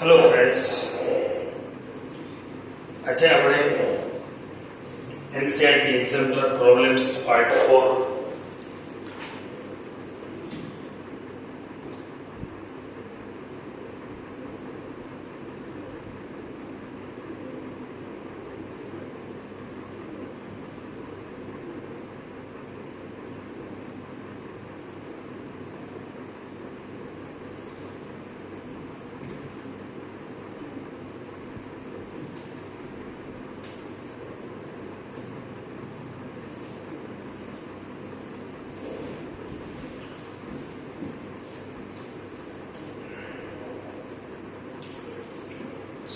Hello friends, આજે આપણે NCERT exemplar problems part 4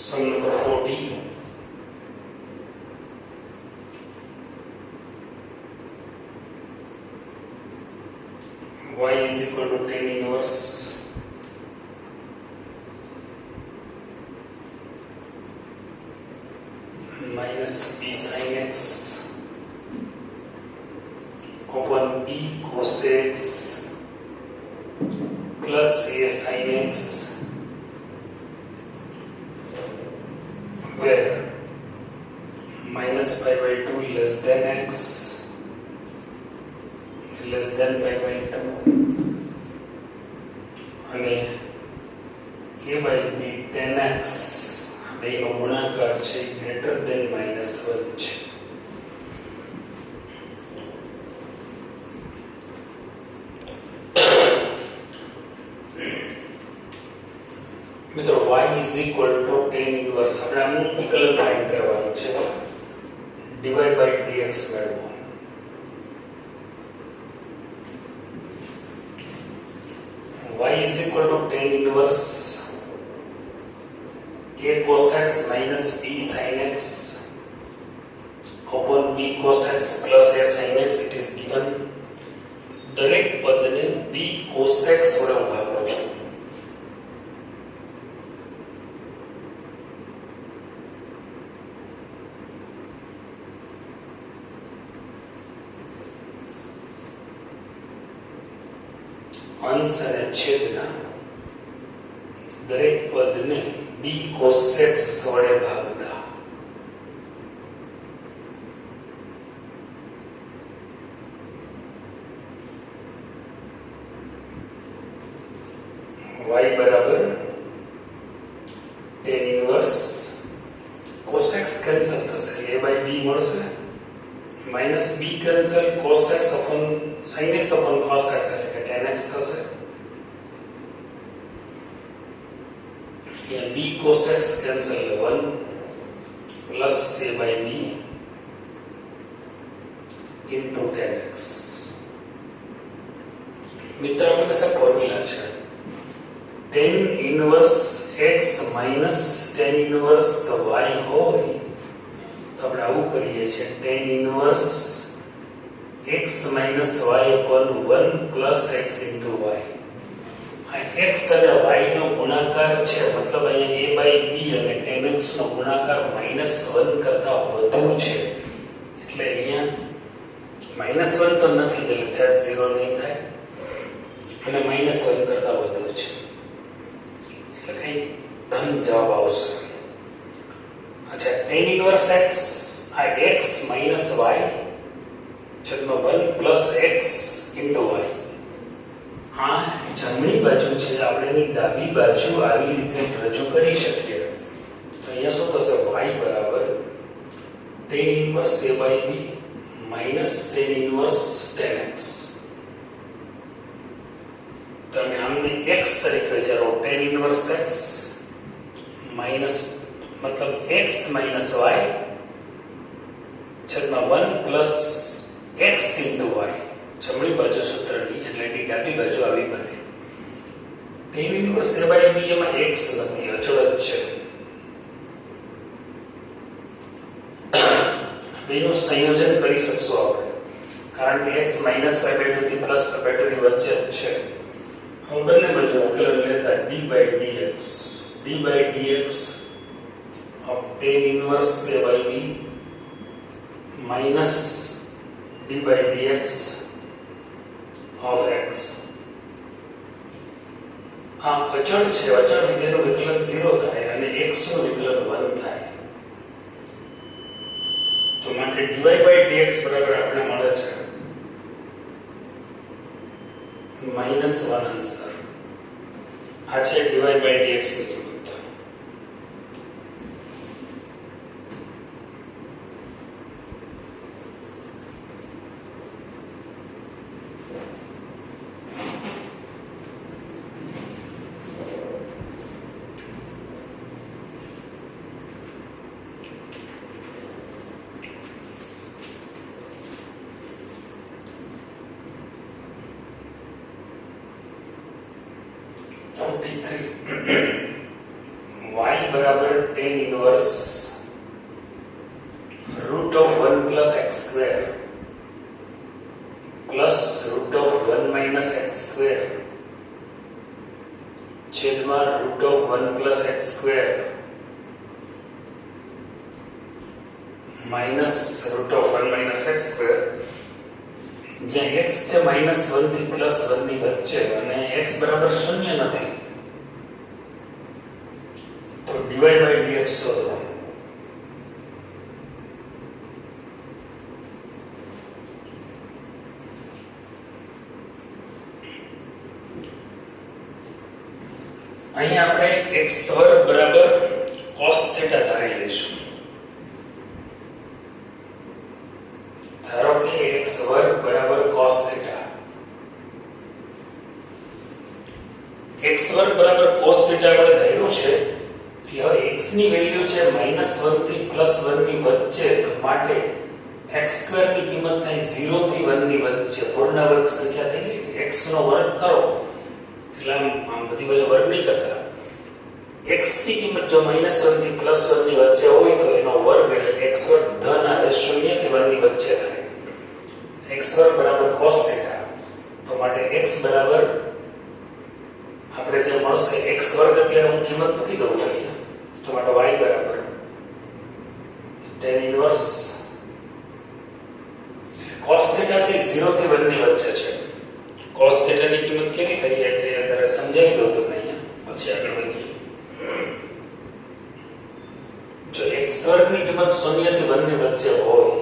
sum number 40. Y is equal to tan inverse minus b sin x upon b cos x plus a sin x, where minus pi by 2 less than x less than pi by 2 અને a by b tan x બેનો ગુણાકાર છે greater than -1 છે. મિત્રો y is equal to tan inverse આપણે આનું વિકલન find કરવાનું છે. dy by dx મેળવો. y is equal to tan inverse a cos x minus b sin x upon b cos x plus a sin x. it is given. દરેક પદને b cos x વડે ભાગો છો. અંશ અને છેદના દરેક પદને b cos x વડે ભાગતા y બરાબર tan inverse cos x cancel થશે એટલે a by b મળશે minus b cancel cos x upon sin x upon cos x એટલે કે tan x થશે. here b cos x cancel 1 plus a by b into tan x. મિત્ર આપણી પાસે formula છે tan inverse x minus tan inverse y હોય તો આપણે આવું કરીએ છીએ tan inverse x minus y upon 1 plus x into y. આ x અને y નો ગુણાકાર છે મતલબ અહીંયા a by b અને tan x નો ગુણાકાર -1 કરતા વધુ છે એટલે અહીંયા -1 તો નથી એટલે છેદ 0 નહીં થાય અને -1 કરતા વધુ છે એટલે કઈ ધન જવાબ આવશે. अच्छा tan inverse x आ x minus y છેદમાં 1 plus x into y. આ જમણી બાજુ છે આપણે એની ડાબી બાજુ આવી રીતે રજૂ કરી શકીએ તો અહીંયા શું થશે y બરાબર tan inverse a by b minus tan inverse tan x. તમે આમને x તરીકે વિચારો tan inverse x minus मतलब x minus y છેદમાં 1 plus x into y. જમણી બાજુ સૂત્રની એટલે એની ડાબી બાજુ આવી બને. tan inverse a by b એમાં x નથી, અચળ જ છે. બેનું સંયોજન કરી શકશું આપણે કારણ કે x minus pi by 2 થી plus pi by 2 ની વચ્ચે જ છે. હવે બંને બાજુ વિકલન લેતા d by dx of tan inverse a by b minus d by dx of x. આ અચળ છે, અચળ વિધેયનું વિકલન 0 થાય અને x નું વિકલન 1 થાય. તો માટે dy by dx બરાબર આપણે મળે છે -1 આન્સર. આ છે dy by dx ની કિંમત. y बराबर tan inverse root of 1 plus x square plus root of 1 minus x square छेद में root of 1 plus x square minus root of 1 minus x square जे x છે -1 થી +1 ની વચ્ચે અને x બરાબર 0 નથી તો dy by dx શોધો. અહીં આપણે x² બરાબર cos θ ધારી લઈશું. ધારો કે x² બરાબર cos θ. x² બરાબર cos θ આપણે ધાર્યું છે એટલે હવે x ની વેલ્યુ છે -1 થી +1 ની વચ્ચે તો માટે x² ની કિંમત થાય 0 થી 1 ની વચ્ચે પૂર્ણ વર્ગ સંખ્યા થઈ ગઈ. x નો વર્ગ કરો એટલે આમ બધી બાજુ વર્ગ નહીં કરતા. x ની કિંમત જો -1 થી +1 ની વચ્ચે હોય તો એનો વર્ગ એટલે કે x² ધન આવે 0 થી 1 ની વચ્ચે થાય. x² બરાબર cos θ તો માટે x બરાબર આપણે જે મળશે x² અત્યારે હું કિંમત મૂકી દઉં છું તો માટે y બરાબર tan ઇનવર્સ cos θ છે 0 થી 1 ની વચ્ચે છે. cos θ ની કિંમત કેવી થઈ એ અત્યારે સમજાવી દઉં તમને અહીંયા પછી આગળ વધીએ. જો x² ની કિંમત 0 થી 1 ની વચ્ચે હોય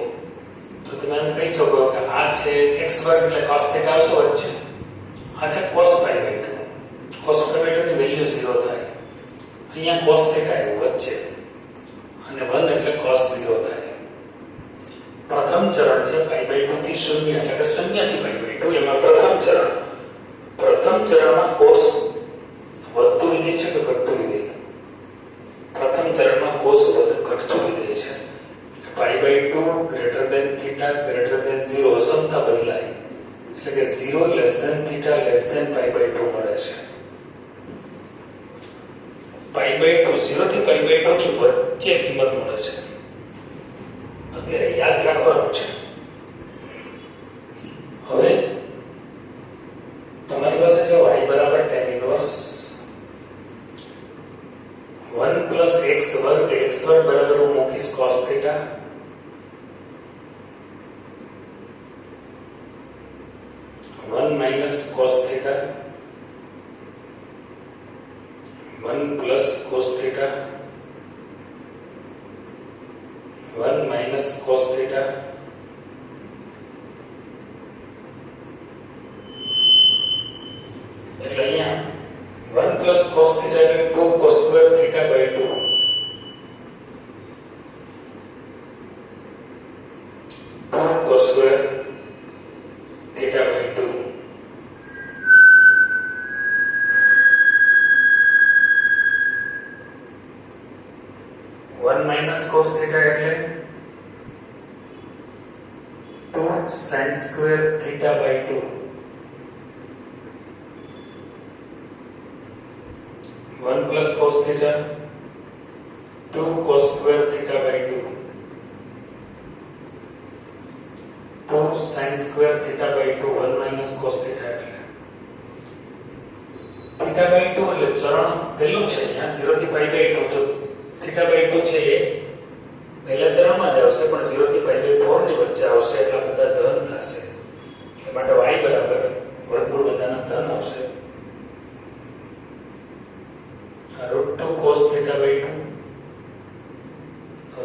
તો તમે એમ કહી શકો કે આ છે x² એટલે cos θ આવશે વચ્ચે. આ છે cos π by 2. cos π by 2 ની વેલ્યુ 0 થાય. અહીંયા cos θ આવ્યું વચ્ચે અને 1 એટલે cos 0 થાય. પ્રથમ ચરણ છે π by 2 થી 0 એટલે કે 0 થી π by 2 એમાં પ્રથમ ચરણમાં cos વધતું વિધેય છે કે ઘટતું વિધેય? પ્રથમ ચરણમાં cos ઘટતું વિધેય છે. π by 2 greater than theta greater than 0 અસમતા બદલાય એટલે કે 0 less than theta less than π by 2 મળે છે. π by 2 0 થી π by 2 ની વચ્ચે કિંમત મળે છે. અત્યારે યાદ રાખવાનું છે. હવે તમારી પાસે જો y બરાબર tan ઇનવર્સ 1 plus x વર્ગ બરાબર હું મૂકીશ cos θ 1 minus cos θ 1 plus cos θ 1 minus cos θ એટલે અહીંયા 1 plus cos θ એટલે 2 cos square θ by 2 2 cos square θ by 2 1 minus cos θ એટલે 2 sin square θ by 2 1 plus cos θ 2 cos square θ by 2 2 sin square θ by 2 1 minus cos θ એટલે θ by 2 એટલે ચરણ પહેલું છે અહીંયા 0 થી π by 2 તો θ by 2 છે એ પહેલા ચરણમાં જ આવશે પણ 0 થી π by 4 ની વચ્ચે આવશે એટલે બધા ધન થશે. એ માટે y બરાબર વર્ગમૂળ બધાના ધન આવશે. root 2 cos theta by 2,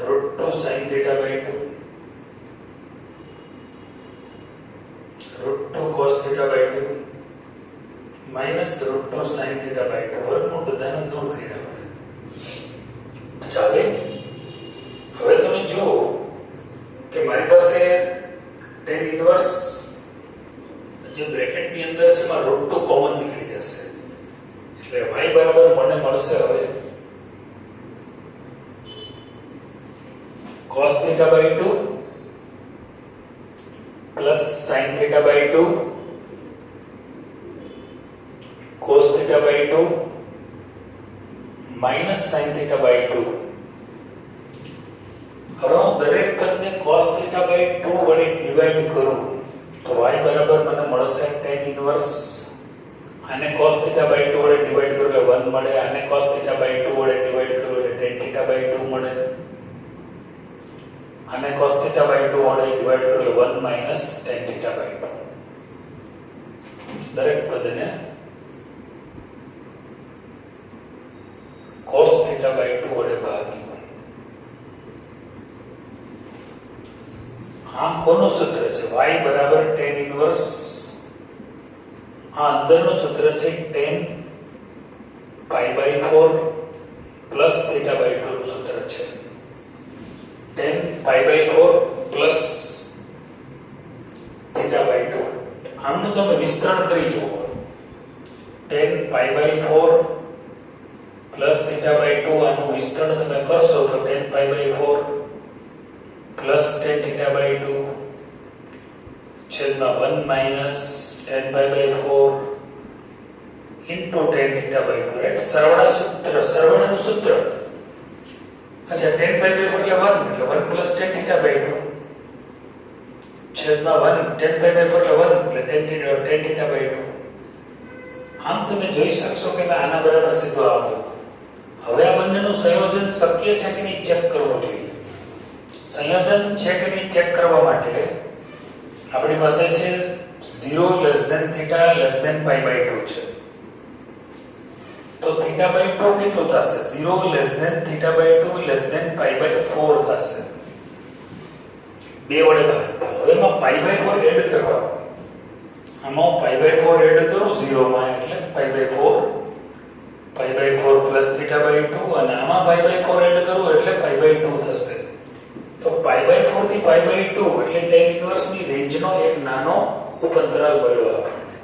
root 2 sin theta by 2, root 2 cos theta by 2 minus root 2 sin theta by 2 વર્ગમૂળ બધાને દૂર કર્યા આપણે. ચાલે. હવે તમે જુઓ કે મારી પાસે tan ઇન્વર્સ જે બ્રેકેટની અંદર છે એમાં root 2 કોમન નીકળી જશે એટલે y બરાબર મને મળશે હવે cos theta by 2 plus sin theta by 2 cos theta by 2 minus sin theta by 2. હવે હું દરેક પદને cos theta by 2 વડે ડિવાઈડ કરું તો y બરાબર મને મળશે tan ઇન્વર્સ આને cos theta by 2 વડે ડિવાઈડ કરું એટલે 1 મળે, આને cos theta by 2 વડે ડિવાઈડ કરું એટલે tan theta by 2 મળે, આને cos theta by 2 વડે ડિવાઈડ કરું એટલે 1 minus tan theta by 2. દરેક પદને cos theta by 2 વડે ભાગ્યું. આ કોનું સૂત્ર છે? y બરાબર tan ઇન્વર્સ આ અંદરનું સૂત્ર છે tan pi by 4 plus theta by 2 નું સૂત્ર છે. tan pi by 4 plus theta by 2 આમનું તમે વિસ્તરણ કરી જુઓ. tan pi by 4 plus theta by 2 આનું વિસ્તરણ તમે કરશો તો tan pi by 4 plus tan theta by 2 છેદમાં 1 minus tan pi by 4 into tan theta by 2, right? સરવાળાનું સૂત્ર. અચ્છા, tan pi by 4 એટલે 1 plus tan theta by 2 છેદમાં 1 tan pi by 4 એટલે 1 એટલે tan theta by 2. આમ તમે જોઈ શકશો કે મેં આના બરાબર સીધો આવ્યો. હવે આ બંનેનું સંયોજન શક્ય છે કે નહીં ચેક કરવું જોઈએ. સંયોજન છે કે નહીં ચેક કરવા માટે આપણી પાસે છે 0 less than theta less than pi by 2 છે. તો theta by 2 કેટલું થશે? 0 less than theta by 2 less than pi by 4 થશે. બે વડે ભાગ. હવે એમાં pi by 4 એડ કરવા. આમાં pi by 4 એડ કરું 0 માં એટલે pi by 4 plus theta by 2 અને આમાં pi by 4 એડ કરું એટલે pi by 2 થશે. તો pi by 4 થી pi by 2 એટલે tan ઇન્વર્સ ની રેન્જનો એક નાનો ઉપઅંતરાલ મળ્યો આપણને.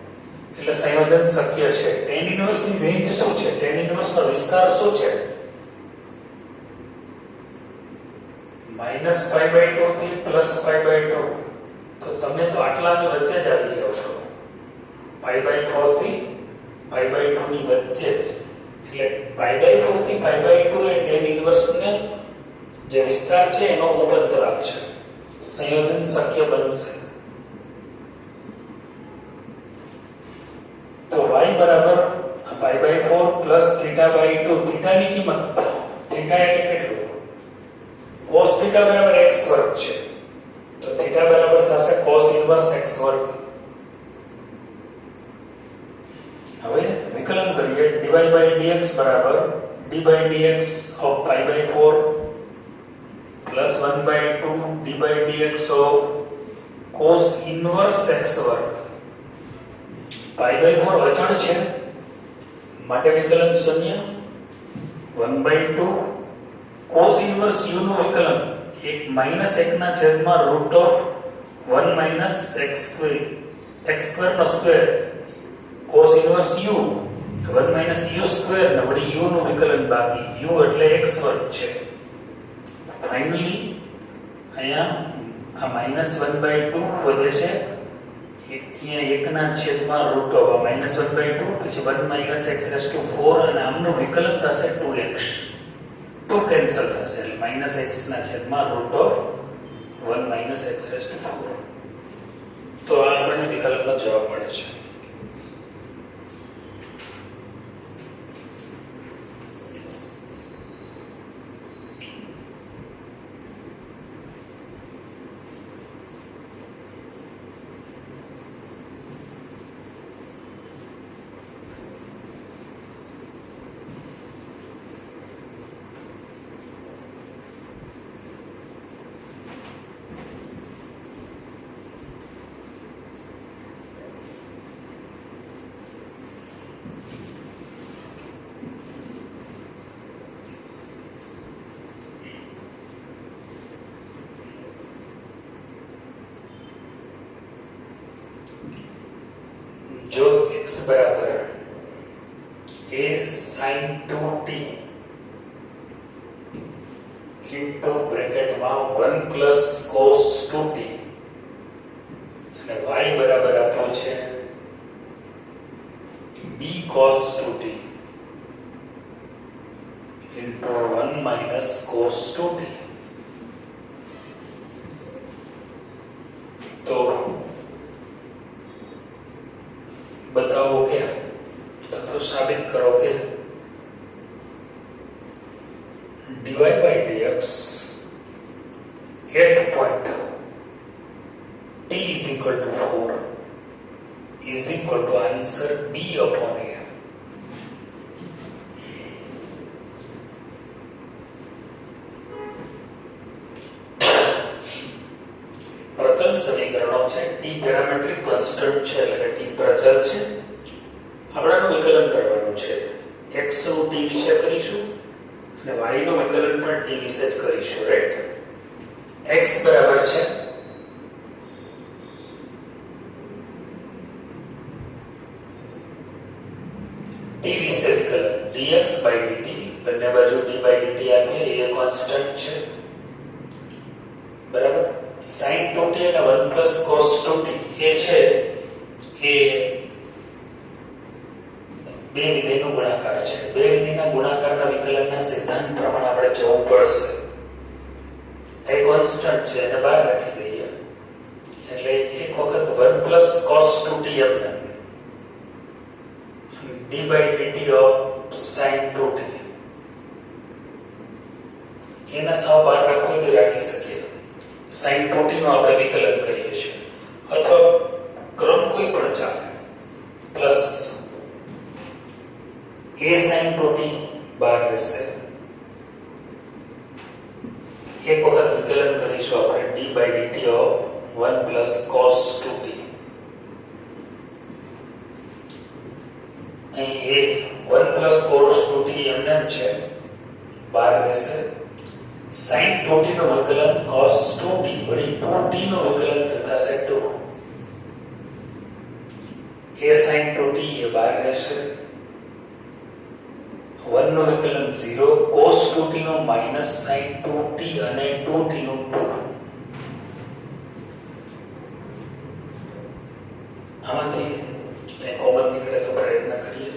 એટલે સંયોજન શક્ય છે. tan ઇન્વર્સ ની રેન્જ શું છે? tan ઇન્વર્સ નો વિસ્તાર શું છે? -pi by 2 થી +pi by 2. તો તમે તો આટલાની વચ્ચે જ આવી જાવ છો. pi by 4 થી pi by 2 ની વચ્ચે જ. એટલે pi by 4 થી pi by 2 A tan inverse ને જે વિસ્તાર છે એનો ઉપઅંતરાલ છે. સંયોજન શક્ય બનશે. તો y બરાબર pi by 4 plus theta by 2. theta ની કિંમત theta એટલે કેટલું? cos theta બરાબર x વર્ગ છે. તો theta બરાબર થશે cos ઇન્વર્સ x વર્ગ. હવે વિકલન કરીએ. dy by dx બરાબર d by dx of pi by 4 plus 1 by 2 d by dx of cos inverse x વર્ગ. pi by 4 અચળ છે માટે વિકલન 0. 1 by 2 cos inverse u નું વિકલન -1 ના છેદમાં root of 1 minus x square નો square cos inverse u 1 minus u square ને વળી u નું વિકલન બાકી. u એટલે x વર્ગ છે. ફાઇનલી અહીંયા આ -1 by 2 વધે છે. અહીંયા 1 ના છેદમાં root of -1 by 2 પછી 1 minus x raised to 4 અને આમનું વિકલન થશે 2x. 2 કેન્સલ થશે એટલે -x ના છેદમાં root of 1 minus x raised to 4. તો આ આપણને વિકલનનો જવાબ મળે છે. x બરાબર a sin 2t into બ્રેકેટમાં 1 plus cos 2t અને y બરાબર આપ્યું છે b cos 2t into 1 minus cos 2t. तो बताओ क्या? तो साबित करो कि dy by dx at point t is equal to 4 is equal to answer b upon a. પ્રચલ સમીકરણો છે t પેરામેટ્રિક કોન્સ્ટન્ટ છે એટલે t પ્રચલ છે આપણાનું વિકલન કરવાનું છે x નું t વિશે કરીશું અને y નું વિકલન પણ t વિશે જ કરીશું રાઈટ x બરાબર છે t વિશે વિકલન dx by dt બંને બાજુ d by dt આપીએ એ કોન્સ્ટન્ટ છે બરાબર sin 2t અને 1 plus cos 2t એ છે એ બે વિધેયનો ગુણાકાર છે બે વિધેયના ગુણાકારના વિકલનના સિદ્ધાંત પ્રમાણે આપણે જવું પડશે એ કોન્સ્ટન્ટ છે એને બહાર રાખી દઈએ એટલે એક વખત 1 plus cos 2t એમને d by dt of sin 2t એના સાવ બહાર રાખો તો રાખી શકીએ sin 2t નું આપણે વિકલન કરીએ છીએ અથવા ક્રમ કોઈ પણ ચાલે પ્લસ a sin 2t બહાર રહેશે એક વખત વિકલન કરીશું આપણે d by dt of 1 plus cos 2t અહીં a 1 plus cos 2t એમને છે બહાર રહેશે sin 2t નું વિકલન cos 2t વળી 2t નું વિકલન થશે 2 a sin 2t એ બહાર રહેશે 1 નું વિકલન 0 cos 2t નું minus sin 2t અને 2t નું 2 આમાંથી કોમન નીકળે તો પ્રયત્ન કરીએ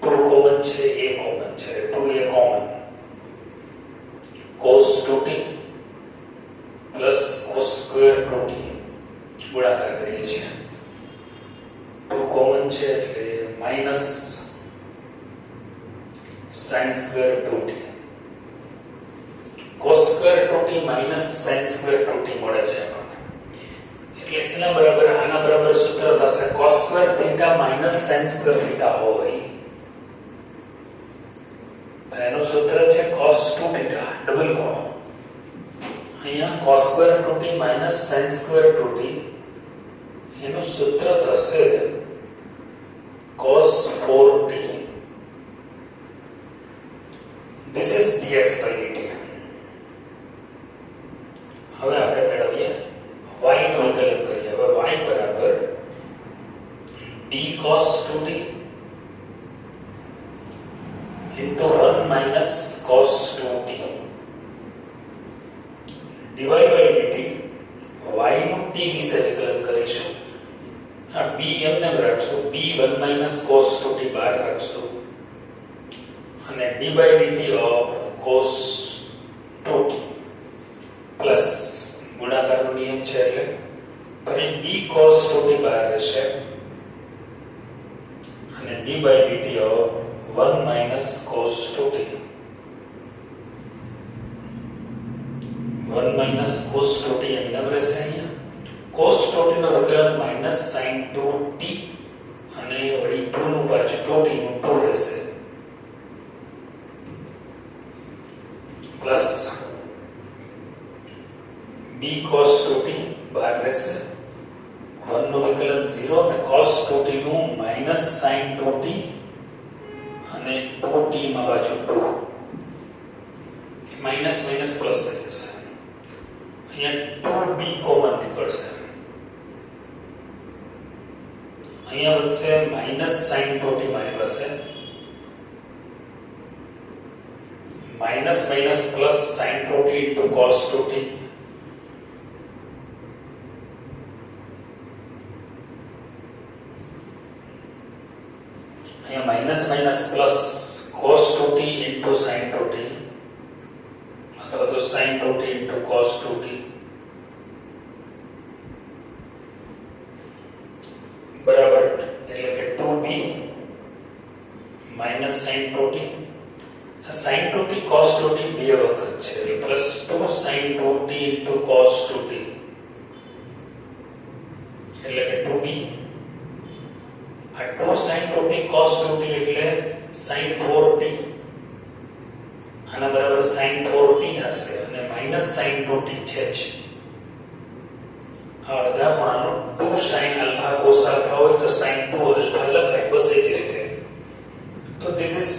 2 કોમન છે a કોમન છે 2a common cos 2t plus cos square 2t ગુણાકાર કરીએ છીએ 2 કોમન છે એટલે minus sin square 2t cos square 2t minus sin square 2t મળે છે એટલે એના બરાબર આના બરાબર સૂત્ર થશે cos square theta minus sin square theta હોય તો એનું સૂત્ર છે cos 2 theta ડબલ ગુણો અહીંયા cos square 2t minus sin square 2t એનું સૂત્ર થશે cos 4t. This is dx by dt. હવે આપણે મેળવીએ y નું વિકલન કરીએ હવે y બરાબર b cos 2t into 1 minus cos 2t dy by dt y નું t વિશે વિકલન કરીશું આ b એમને રાખશું b 1 minus cos 2t બહાર રાખશું અને d by dt of cos 2t plus ગુણાકારનો નિયમ છે એટલે ફરી b cos 2t બહાર રહેશે અને d by dt of 1 minus cos 2t 1 minus cos 2t એમને રહેશે અહીંયા cos 2t નો વિકલન minus sin 2t અને વળી 2 નું પાછું 2t નું 2 રહેશે प्लस b cos 2t બહાર રહેશે 1 નું વિકલન 0 અને cos 2t નું minus sin 2t અને 2t માં પાછું 2 માઈનસ માઈનસ પ્લસ થઈ જશે અહીંયા 2b કોમન નીકળશે અહીંયા વધશે માઇનસ સાઇન 2t મારી પાસે minus minus plus sine 2t into cos 2t અહીંયા minus minus plus cos 2t into sin 2t અથવા તો sin 2t into cos 2t બરાબર એટલે કે 2b minus sin 2t sin 2t cos 2t બે વખત છે એટલે plus 2 sin 2t into cos 2t એટલે કે 2b આ 2 sin 2t cos 2t એટલે sin 4t આના બરાબર sin 4t હશે અને માઈનસ sin 2t છે જ આ અડધા ખૂણાનો 2 sin alpha cos alpha હોય તો sin 2 alpha લખાય બસ એ જ રીતે તો this is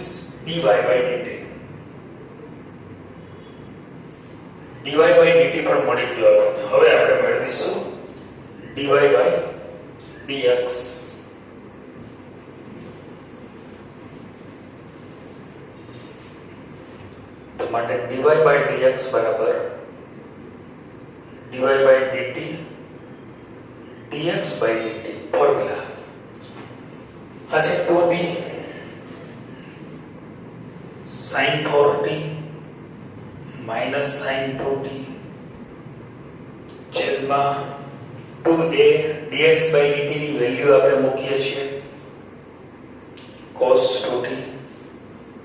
dy by dt dy by dt પણ મળી ગયો આપણને હવે આપણે મેળવીશું dy by dx માટે dy by dx બરાબર dy by dt dx by dt formula આ છે 2b sin 4t minus sin 2t છેદમાં 2a dx by dt ની વેલ્યુ આપણે મૂકીએ છીએ cos 2t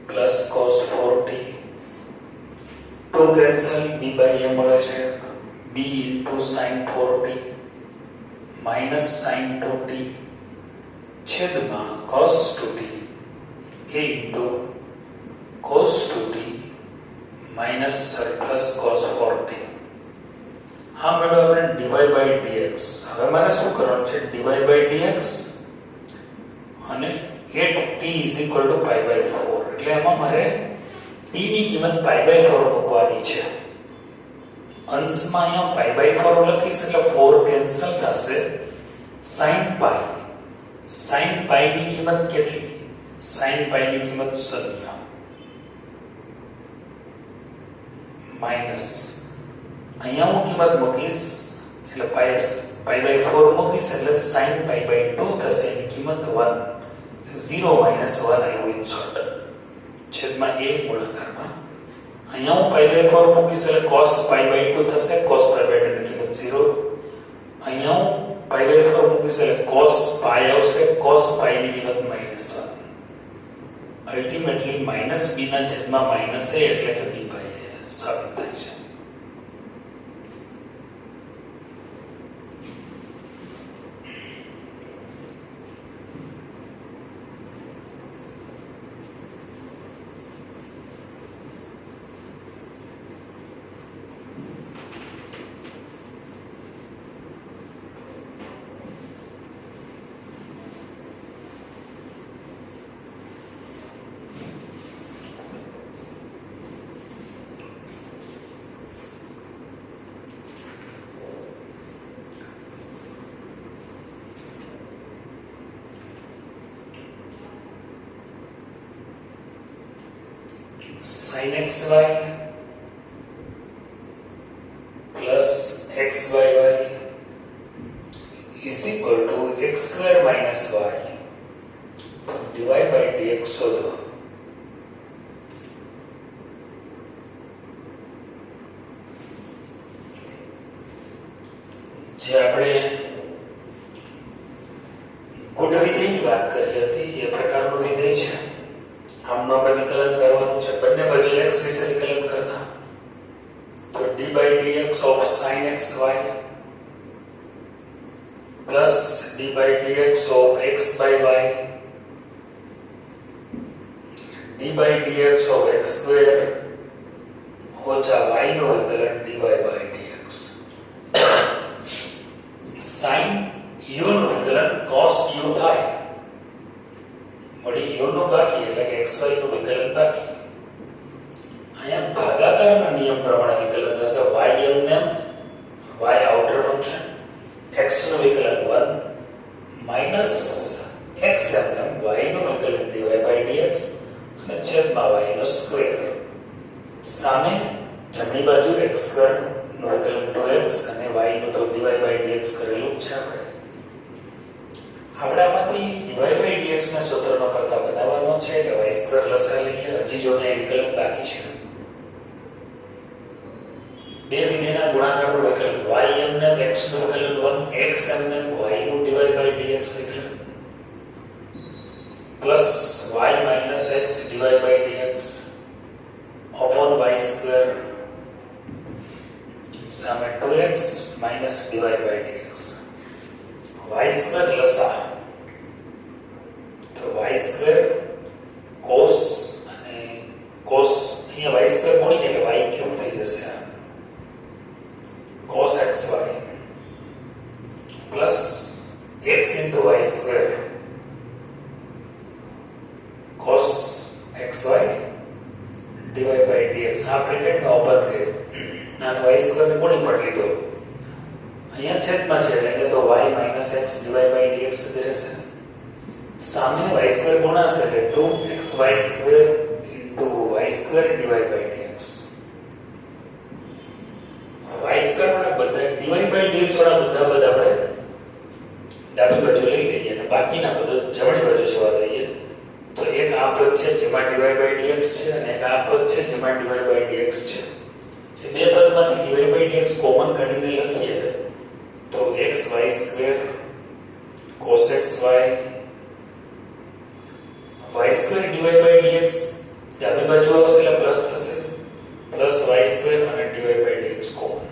plus cos 4t 2 cancel b by a મળે છે b into sin 4t minus sin 2t છેદમાં cos 2t a into cos 2t minus plus cos 4t હા મેળો આપણે dy by dx હવે મારે શું કરવાનું છે dy by dx અને 8t is equal to pi by 4 એટલે એમાં મારે t ની કિંમત pi by 4 મૂકવાની છે અંશમાં અહીંયા pi by 4 લખીશ એટલે 4 કેન્સલ થશે sin pi ની કિંમત કેટલી sin pi ની કિંમત 0 માઈનસ અહીંયા હું કિંમત મૂકીશ એટલે pi by 4 મૂકીશ એટલે sin pi by 2 થશે એની કિંમત 1 0 minus 1 આવ્યું ઇન શોર્ટ છેદમાં a ગુણાકારમાં અહીંયા હું pi by 4 મૂકીશ એટલે cos pi by 2 થશે cos pi by 2 ની કિંમત 0 અહીંયા હું pi by 4 મૂકીશ એટલે cos pi આવશે cos pi ની કિંમત -1 અલ્ટિમેટલી -b ના છેદમાં -a એટલે કે b by a સાબિત થાય છે sin xy plus xyy is equal to x square minus y तो dy by dx શોધો જે આપણે ગુણ વિધેયની વાત કરી હતી એ પ્રકારનું વિધેય છે આમનો આપણે વિકલન કરવાનું છે બંને બાજુ x વિશે વિકલન કરતા તો d by dx of sin xy plus d by dx of x by y d by dx of x square ઓછા y નો વિકલન dy by dx sin u નું વિકલન cos u થાય મળી u નું બાકી એટલે કે xy નું વિકલન બાકી અહીંયા ભાગાકારના નિયમ પ્રમાણે વિકલન થશે y એમને y આઉટર ફંક્શન x નું વિકલન 1 minus સ્ક્વેર સામે જમણી બાજુ x સ્ક્વેર નો વિકલન 2x અને y નું તો dy by dx કરેલું જ છે આપણે આમાંથી dy by dx ના સૂત્રનો કરતા બનાવવાનો છે એટલે y સ્ક્વેર લસા લઈએ હજી જો અહીં વિકલન બાકી છે બે વિધેયના ગુણાકારનું વિકલન y એમને x નું વિકલન 1 x એમને y નું dy by dx વિકલન plus y minus x dy by dx upon y square સામે 2x minus dy by dx y square લસા તો y square cos અને cos અહીંયા y square મોડી એટલે y ક્યુબ થઈ જશે cos xy plus x into y square cos xy dy by dx આ બ્રેકેટનો ઓપન કર્યો અને y સ્ક્વેર ને કોણી પર લીધો અહીંયા છેદમાં છે એટલે તો y minus x dy by dx જ રહેશે સામે y સ્ક્વેર ગુણાશે એટલે 2xy square into y square dy by dx y square વાળા બધા dy by dx વાળા બધા પદ આપણે ડાબી બાજુ લઈ લઈએ અને બાકીના પદો જમણી બાજુ જવા દઈએ તો એક આ પદ છે જેમાં dy by dx છે અને એક આ પદ છે જેમાં dy by dx છે એ બે પદમાંથી dy by dx કોમન કાઢીને લખીએ તો xy square cos xy y square dy by dx ડાબી બાજુ આવશે એટલે પ્લસ થશે પ્લસ y સ્ક્વેર અને dy by dx common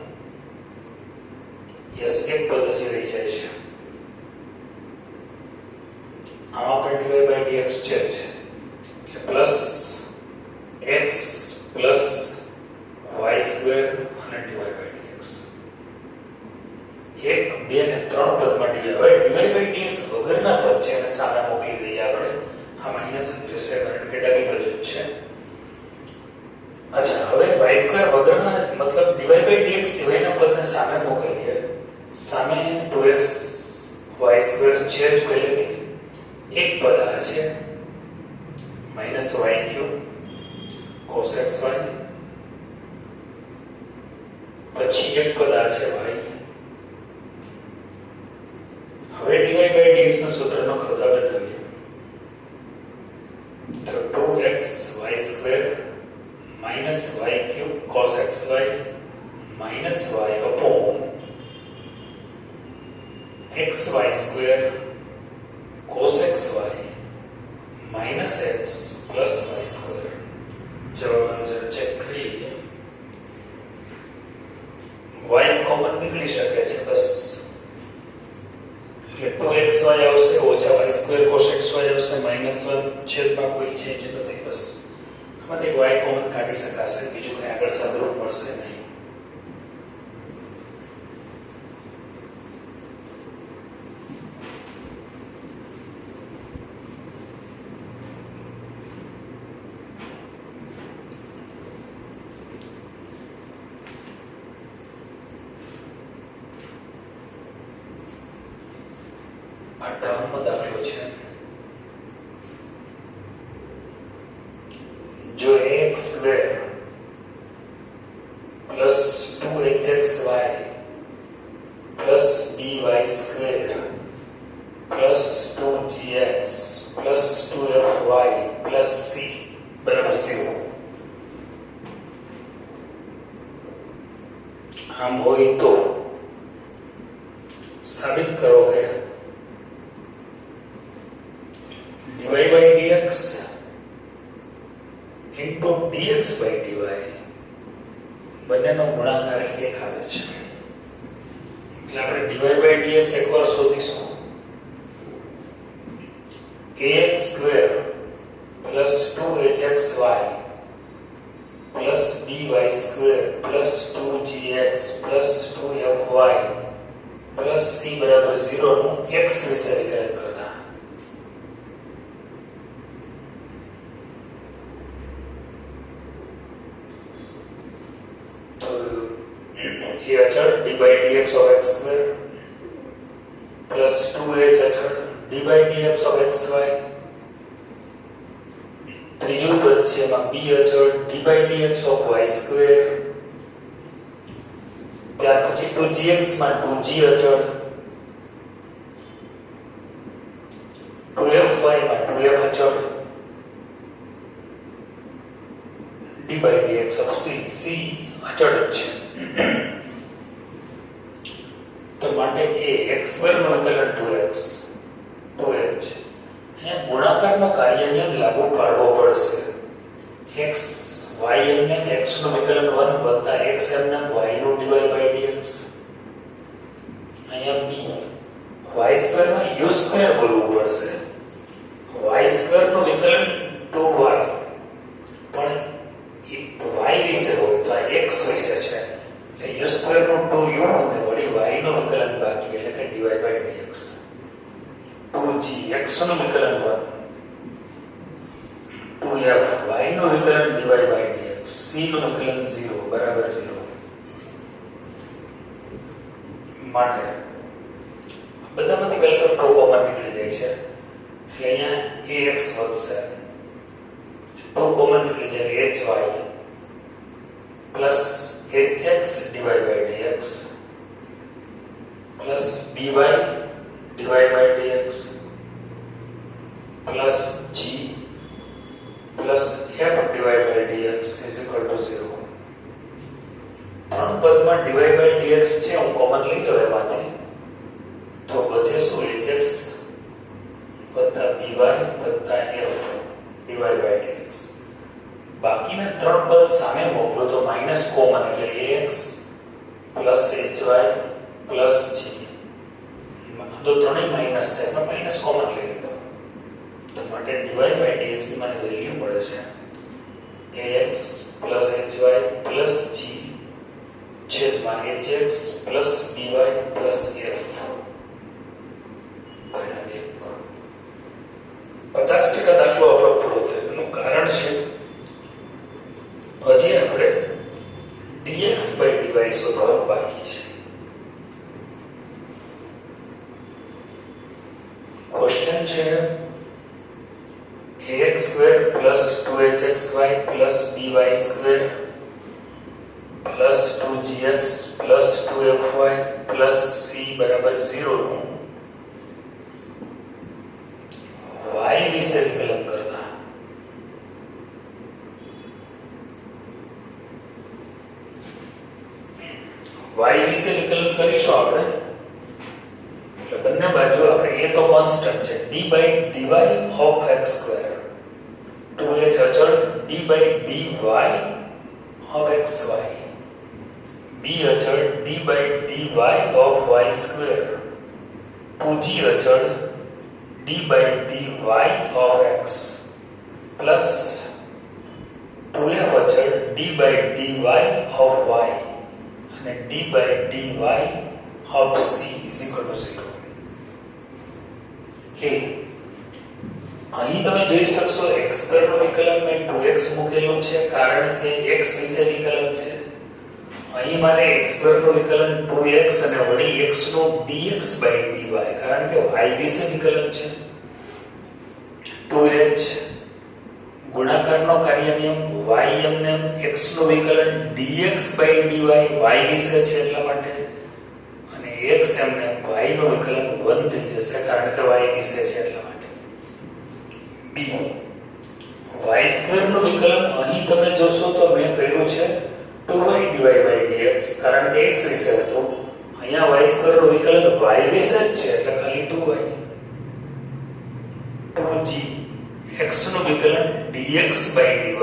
yes એક પદ જ રહી જાય છે આમાં પણ dy by dx છે એટલે plus x plus y square અને dy by dx 1 2 અને 3 પદમાં dy હવે dy by dx વગરના પદ છે અને સામે મોકલી દઈએ આપણે આ માઈનસ રહેશે કારણ કે ડાબી બાજુ જ છે અચ્છા હવે y સ્ક્વેર વગરના મતલબ dy by dx સિવાયના પદને સામે મોકલીએ સામે 2x y સ્ક્વેર છે જ પહેલેથી એક પદ આ છે minus y cube cos xy પછી એક પદ આ છે y હવે dy by dx નો સૂત્રનો કરતા બનાવીએ તો 2x y square minus y cube cos xy minus y upon xy square cos xy minus x plus y square જવાબ જરા ચેક કરી લઈએ y કોમન નીકળી શકે છે બસ એટલે 2xy આવશે ઓછા y square cos xy આવશે minus 1 છેદમાં કોઈ ચેન્જ નથી બસ આમાંથી y કોમન કાઢી શકાશે બીજું કંઈ આગળ સાદરૂપ મળશે નહીં દાખલો છે જો x square plus 2hxy plus by square plus 2gx plus 2fy plus c બરાબર 0 આમ હોય તો સાબિત કરો કે dy by dx into dx by dy બંનેનો ગુણાકાર 1 આવે છે એટલે આપણે dy by dx એકવાર શોધીશું ax square plus 2hxy plus by square plus 2gx plus 2fy plus c બરાબર 0 નું x વિશે વિકલન કરતા ये अचर d by dx of x square plus 2h अचर d by dx of xy ત્રીજું પદ પછી એમાં b અચળ d/dx ઓફ y સ્ક્વેર, ત્યાર પછી 2gx માં 2g અચળ, 2fy માં 2f અચળ, d/dx ઓફ c અચળ જ છે. તો માટે એ x² નું વિકલન 2x 2h એ ગુણાકારનો કાર્ય નિયમ લાગુ પાડવો પડશે. x y એમને x નું વિકલન 1 વત્તા x એમને y નું dy/dx, અહીંયા b y² માં u² બોલવું પડશે. y² નું વિકલન 2y, પણ y વિશે હોય તો આ x વિશે છે એટલે u² નું 2u અને વળી y નું વિકલન બાકી એટલે કે dy/dx. 2g x નું વિકલન 1, 2f y નું વિકલન dy/dx, c નું વિકલન 0 બરાબર 0. માટે બધામાંથી પહેલા તો 2 કોમન નીકળી જાય છે એટલે અહીંયા ax વધશે, 2 કોમન નીકળી જાય એટલે hy plus hx dy/dx plus by dy/dx plus g plus f dy/dx is equal to 0. ત્રણ પદમાં dy/dx છે હું કોમન લઈ લઉં એમાંથી તો બચે શું hx વત્તા by વત્તા f dy/dx. બાકીના ત્રણ પદ સામે મોકલો તો માઈનસ કોમન એટલે ax plus hy plus g, તો ત્રણેય માઈનસ થાય પણ માઈનસ કોમન લઈ લીધો તો માટે dy/dx ની મને વેલ્યુ મળે છે ax plus hy plus g છેદમાં hx plus by plus f. 50% દાખલો આપણો પૂરો થયો. એનું કારણ છે હજી આપણે dx/dy શોધવાનું બાકી છે. ક્વેશ્ચન છે ax² + 2hxy + by² + 2gx + 2fy + c બરાબર 0 નું y વિશે વિકલન કરતા. y વિશે વિકલન કરીશું આપણે એટલે બંને બાજુ આપણે a તો કોન્સ્ટન્ટ છે d/dy of x², 2h અચળ d/dy of xy, b અચળ d/dy of y², 2g અચળ d/dy of x plus 2f અચળ d/dy of y અને d/dy of c is equal to 0. કે અહીં તમે જોઈ શકશો x² નું વિકલન મેં 2x મૂકેલું છે કારણ કે x વિશે વિકલન છે. અહીં મારે x² નું વિકલન 2x અને વળી x નું dx/dy કારણ કે y વિશે વિકલન છે. 2h ગુણાકારનો કાર્ય નિયમ y એમને x નું વિકલન dx/dy y વિશે છે એટલા માટે, અને x એમને y નું વિકલન 1 થઈ જશે કારણ કે y વિશે છે એટલા માટે. b y² નું વિકલન અહીં તમે જોશો તો મેં કહ્યું છે 2y dy/dx કારણ કે x વિશે હતું. અહીંયા y² નું વિકલન y વિશે જ છે એટલે ખાલી 2y. 2g x નું વિકલન dx/dy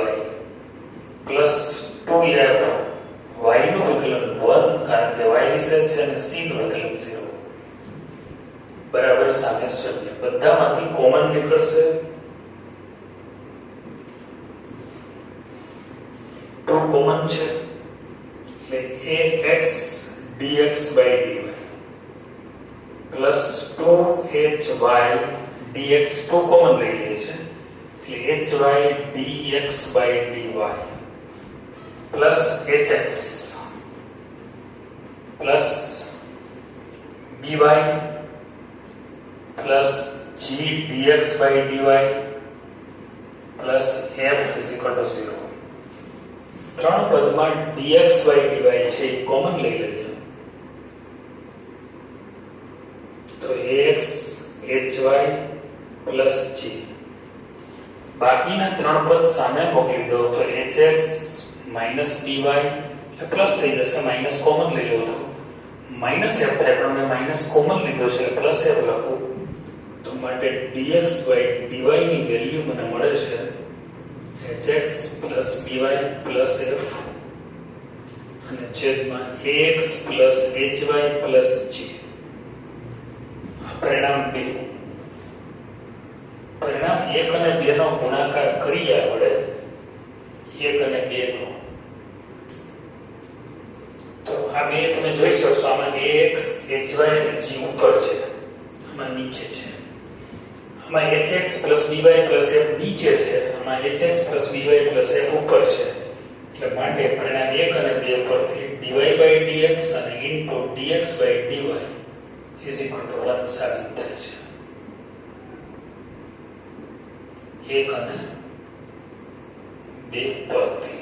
પ્લસ 2f y નું વિકલન 1 કારણ કે y વિશે છે અને c નું વિકલન 0 બરાબર સામે 0. બધામાંથી કોમન નીકળશે 2 કોમન છે એટલે ax dx/dy plus 2hy dx 2 common લઈ લઈએ છે એટલે hy dx/dy plus hx plus by plus g dx/dy plus F is equal to 0. ત્રણ પદમાં dxy dy છે એ કોમન લઈ લઈએ તો ax hy પ્લસ g. બાકીના ત્રણ પદ સામે મોકલી દો તો hx માઇનસ dy એટલે પ્લસ થઈ જશે, માઇનસ કોમન લઈ લો છો માઇનસ f થાય પણ મેં માઇનસ કોમન લીધો છે એટલે પ્લસ f લખું તો માટે dxy dy ની વેલ્યુ મને મળે છે hx plus by plus f અને છેદમાં ax plus hy plus g. પરિણામ 2. પરિણામ 1 અને 2 નો ગુણાકાર કરીએ આપણે 1 અને 2 નો તો આ બે તમે જોઈ શકશો આમાં ax hy અને g ઉપર છે, આમાં નીચે છે. આમાં hx by f નીચે છે, આમાં hx by f ઉપર છે. એટલે માટે પરિણામ 1 અને 2 પરથી dy/dx અને dx/dy is equal to 1 સાબિત થાય છે. 1 અને 2 પરથી